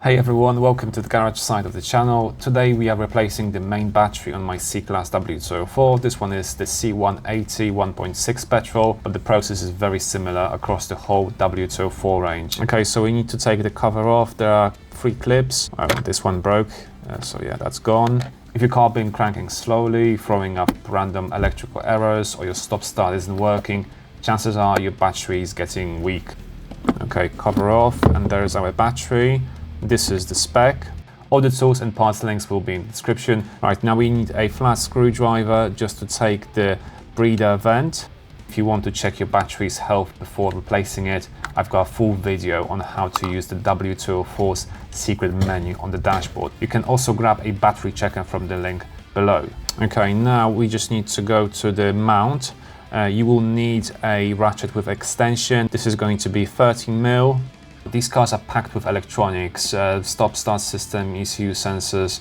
Hey everyone, welcome to the garage side of the channel. Today we are replacing the main battery on my C-Class W204. This one is the C180 1.6 petrol, but the process is very similar across the whole W204 range. Okay, so we need to take the cover off. There are 3 clips. This one broke, so yeah, that's gone. If your car been cranking slowly, throwing up random electrical errors, or your stop-start isn't working, chances are your battery is getting weak. Okay, cover off, and there's our battery. This is the spec. All the tools and parts links will be in the description. Right, now we need a flat screwdriver just to take the breather vent. If you want to check your battery's health before replacing it, I've got a full video on how to use the W204's secret menu on the dashboard. You can also grab a battery checker from the link below. Okay, now we just need to go to the mount. You will need a ratchet with extension. This is going to be 13mm. These cars are packed with electronics, stop-start system, ECU sensors,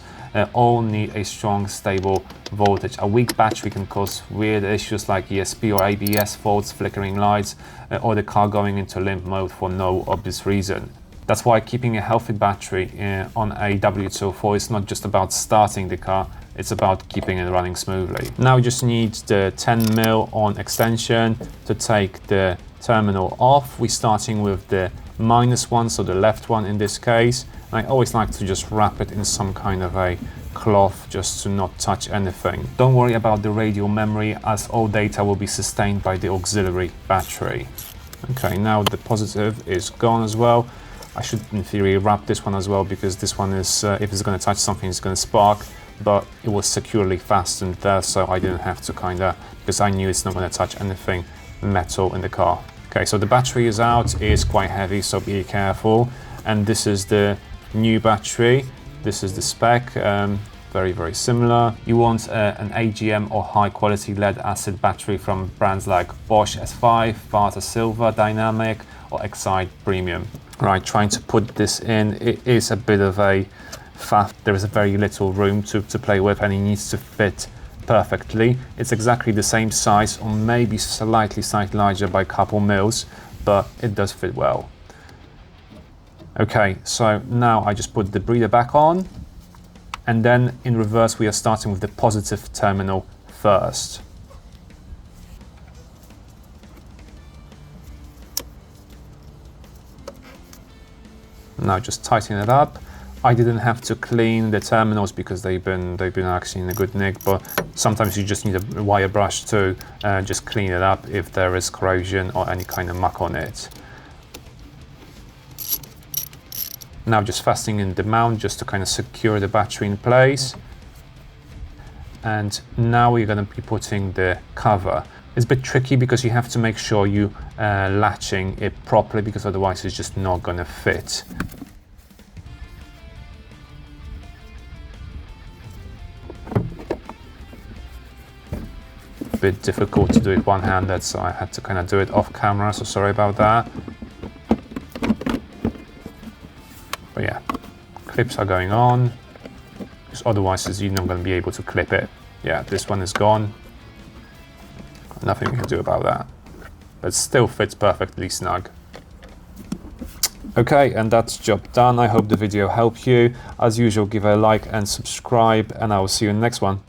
all need a strong, stable voltage. A weak battery can cause weird issues like ESP or ABS faults, flickering lights, or the car going into limp mode for no obvious reason. That's why keeping a healthy battery on a W204 is not just about starting the car, it's about keeping it running smoothly. Now we just need the 10mm on extension to take the terminal off. We're starting with the -1, so the left one in this case. And I always like to just wrap it in some kind of a cloth just to not touch anything. Don't worry about the radial memory, as all data will be sustained by the auxiliary battery. Okay, now the positive is gone as well. I should in theory wrap this one as well, because this one is, if it's going to touch something, it's going to spark, but it was securely fastened there, so I didn't have to because I knew it's not going to touch anything metal in the car. Okay, so the battery is out. It is quite heavy, so be careful. And this is the new battery. This is the spec, very similar. You want an AGM or high quality lead acid battery from brands like Bosch S5, Varta Silver Dynamic, or Exide Premium. Right, trying to put this in, it is a bit of a faff. There is very little room to play with, and it needs to fit perfectly. It's exactly the same size, or maybe slightly larger by a couple mils, but it does fit well. Okay, so now I just put the breather back on, and then in reverse we are starting with the positive terminal first. Now just tighten it up. I didn't have to clean the terminals because they've been actually in a good nick, but sometimes you just need a wire brush to just clean it up if there is corrosion or any kind of muck on it. Now just fastening in the mount just to kind of secure the battery in place. And now we're going to be putting the cover. It's a bit tricky because you have to make sure you latching it properly, because otherwise it's just not going to fit. Bit difficult to do it one-handed, so I had to kind of do it off camera, so sorry about that. But yeah, clips are going on, because otherwise you're not going to be able to clip it. Yeah, this one is gone. Nothing we can do about that, but it still fits perfectly snug. Okay, and that's job done. I hope the video helped you. As usual, give a like and subscribe, and I will see you in the next one.